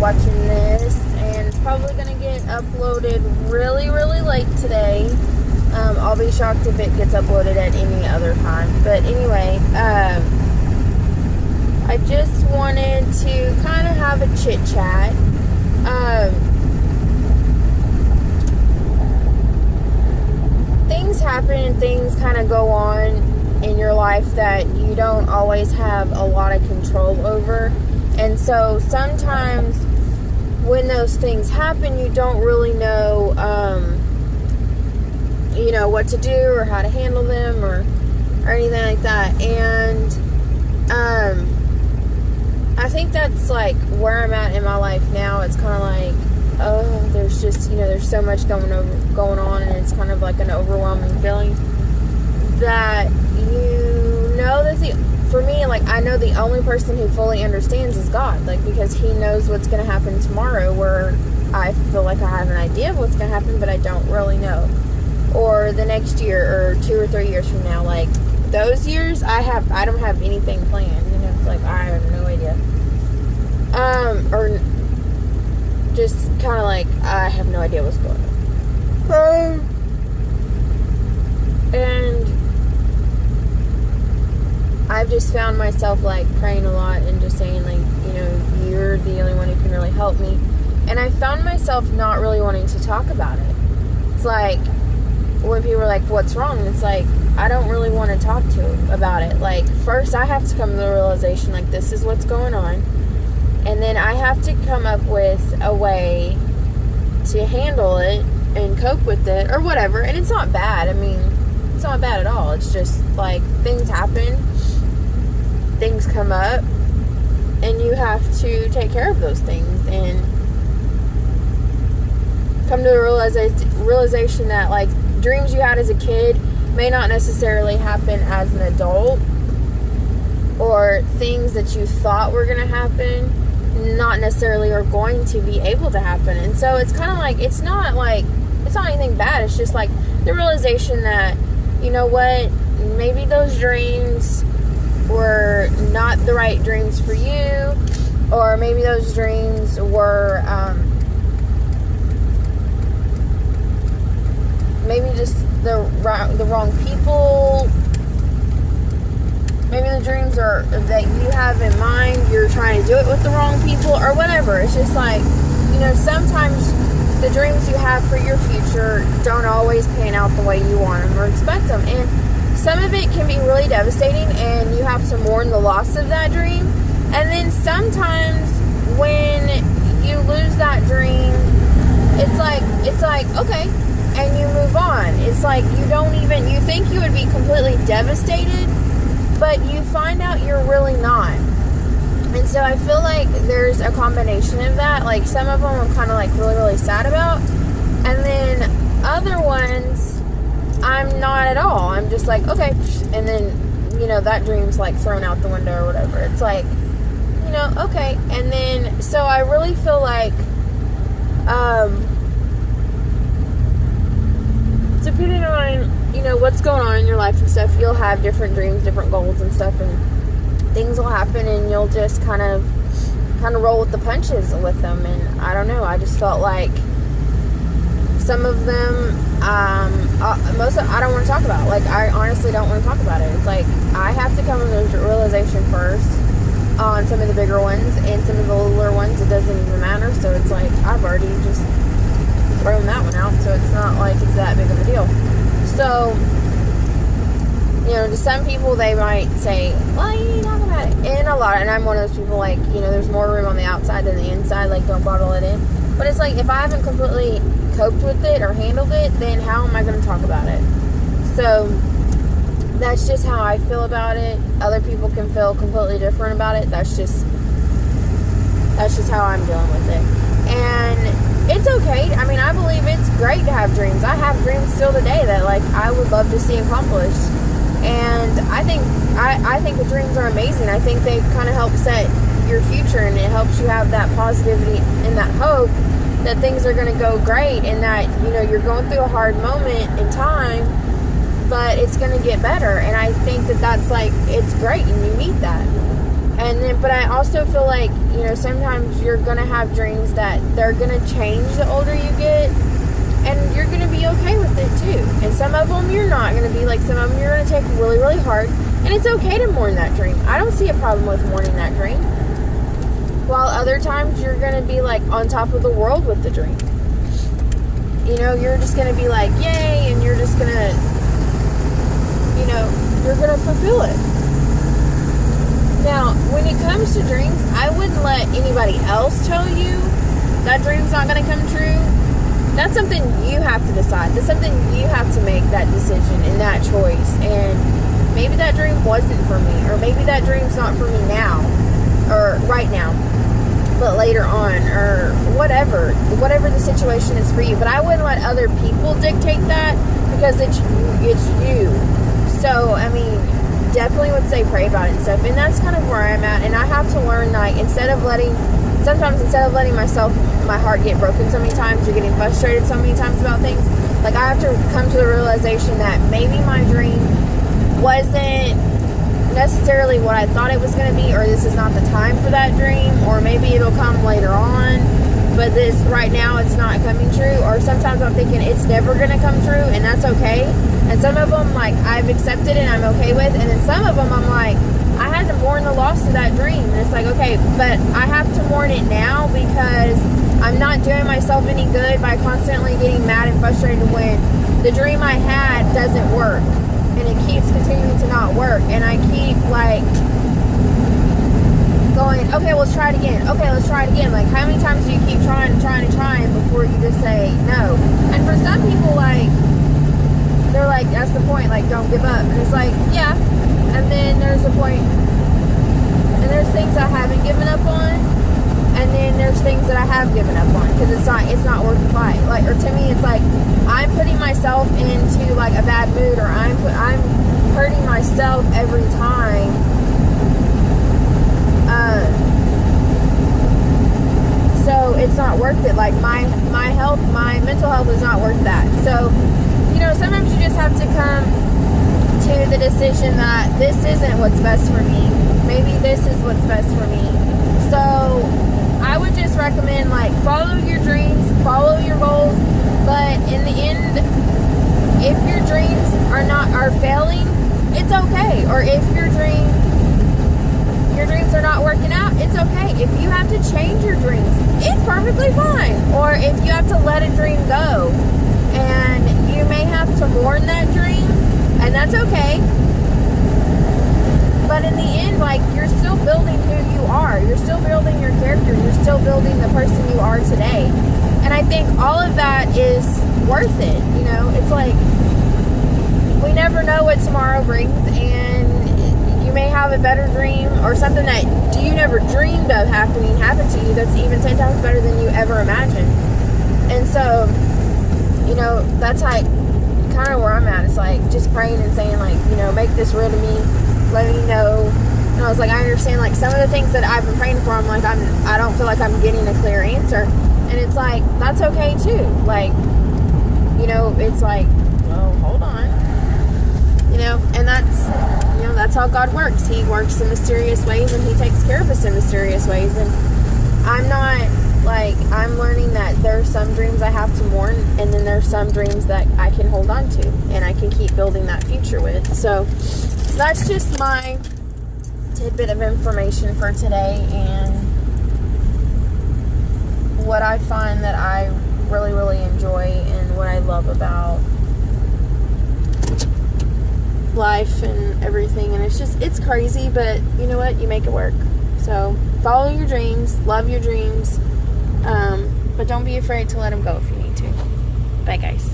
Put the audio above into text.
watching this, and it's probably going to get uploaded really, really late today. I'll be shocked if it gets uploaded at any other time. But anyway, I just wanted to kind of have a chit chat. Things happen and things kind of go on in your life that you don't always have a lot of control over. And so sometimes when those things happen, you don't really know, what to do or how to handle them or anything like that. And I think that's like where I'm at in my life now. It's kind of like, there's just, there's so much going on, and it's kind of like an overwhelming feeling that for me, like, I know the only person who fully understands is God, like, because he knows what's going to happen tomorrow, where I feel like I have an idea of what's going to happen, but I don't really know. Or the next year, or 2 or 3 years from now, like, those years, I don't have anything planned, like, I have no idea. Or just kind of like, I have no idea what's going on. And I've just found myself, like, praying a lot and just saying, like, you're the only one who can really help me. And I found myself not really wanting to talk about it. It's like, when people are like, what's wrong? It's like, I don't really want to talk about it. Like, first I have to come to the realization, like, this is what's going on. And then I have to come up with a way to handle it and cope with it or whatever. And it's not bad. I mean, it's not bad at all. It's just like, things happen, things come up, and you have to take care of those things and come to the realization that, like, dreams you had as a kid may not necessarily happen as an adult, or things that you thought were going to happen not necessarily are going to be able to happen. And so it's kind of like, it's not anything bad. It's just like the realization that, you know what, maybe those dreams were not the right dreams for you, or maybe those dreams were maybe just the wrong people. Maybe the dreams that you have in mind, you're trying to do it with the wrong people, or whatever. It's just like, sometimes the dreams you have for your future don't always pan out the way you want them or expect them. And some of it can be really devastating, and you have to mourn the loss of that dream. And then sometimes when you lose that dream, it's like, okay, and you move on. It's like, you think you would be completely devastated, but you find out you're really not. And so I feel like there's a combination of that. Like, some of them I'm kind of like really, really sad about. And then other ones, I'm not at all. I'm just like, okay. And then, that dream's like thrown out the window or whatever. It's like, okay. And then, so I really feel like, depending on, what's going on in your life and stuff, you'll have different dreams, different goals and stuff, and things will happen, and you'll just kind of roll with the punches with them. And I don't know, I just felt like some of them, most of I don't want to talk about. Like, I honestly don't want to talk about it. It's like, I have to come to the realization first on some of the bigger ones, and some of the littler ones, it doesn't even matter. So it's like, I've already just thrown that one out, so it's not like it's that big of a deal. So, to some people, they might say, well, you talk about it. And I'm one of those people, like, there's more room on the outside than the inside, like, don't bottle it in. But it's like, if I haven't completely coped with it or handled it, then how am I going to talk about it? So, that's just how I feel about it. Other people can feel completely different about it. That's just how I'm dealing with it. And it's okay. I mean, I believe it's great to have dreams. I have dreams still today that, like, I would love to see accomplished. And I think the dreams are amazing. I think they kind of help set your future, and it helps you have that positivity and that hope that things are going to go great, and that, you're going through a hard moment in time, but it's going to get better. And I think that's like, it's great, and you need that. And then but I also feel like, sometimes you're going to have dreams that they're going to change the older you get, and you're going to be okay with it too. And some of them you're not going to be, like some of them you're going to take really, really hard, and it's okay to mourn that dream. I don't see a problem with mourning that dream. While other times you're going to be like on top of the world with the dream. You're just going to be like, yay, and you're just going to, you're going to fulfill it. Now, when it comes to dreams, I wouldn't let anybody else tell you that dream's not going to come true. That's something you have to decide. That's something you have to make that decision and that choice. And maybe that dream wasn't for me, or maybe that dream's not for me now, or right now, but later on, or whatever the situation is for you. But I wouldn't let other people dictate that, because it's you. So, definitely would say pray about it and stuff. And that's kind of where I'm at. And I have to learn, like, instead of letting my heart get broken so many times, or getting frustrated so many times about things, like, I have to come to the realization that maybe my dream wasn't necessarily what I thought it was going to be, or this is not the time for that dream, or maybe it'll come later on, but this right now it's not coming true. Or sometimes I'm thinking it's never going to come true, and that's okay. And some of them, like, I've accepted and I'm okay with, and then some of them I'm like, I had to mourn the loss of that dream, and it's like, okay, but I have to mourn it now, because I'm not doing myself any good by constantly getting mad and frustrated when the dream I had doesn't work, and it keeps continuing to not work, and I keep, like, going, okay, let's try it again. Okay, let's try it again. Like, how many times do you keep trying before you just say no? And for some people, like, they're like, that's the point, like, don't give up. And it's like, yeah. And then there's a point, and there's things I haven't given up on, and then there's things that I have given up on, because it's not worth the fight. Like, or to me, it's like, I'm putting myself into, like, a bad mood, or I'm hurting myself every time. So it's not worth it. Like, my health, my mental health is not worth that. So, sometimes you just have to come to the decision that this isn't what's best for me. Maybe this is what's best for me. So I would just recommend, like, follow your dreams, follow your goals, but in the end, if your dreams are failing, it's okay. Or if your dreams are not working out, it's okay. If you have to change your dreams, it's perfectly fine. Or if you have to let a dream go, and you may have to mourn that dream, and that's okay. But in the end, like, you're still building who you are. You're still building your character. You're still building the person you are today. And I think all of that is worth it. It's like, we never know what tomorrow brings, and you may have a better dream, or something that you never dreamed of happen to you that's even 10 times better than you ever imagined. And so, that's like kind of where I'm at. It's like just praying and saying, like, make this real to me, let me know. And I was like, I understand, like, some of the things that I've been praying for, I'm like, I don't feel like I'm getting a clear answer. And it's like, that's okay too. Like, it's like, well, hold on. And that's how God works. He works in mysterious ways, and He takes care of us in mysterious ways. And I'm learning that there are some dreams I have to mourn, and then there's some dreams that I can hold on to, and I can keep building that future with. So that's just my tidbit of information for today, and what I find that I really, really enjoy, and what I love about life and everything. And it's crazy, but you know what? You make it work. So follow your dreams, love your dreams, but don't be afraid to let them go if you need to. Bye, guys.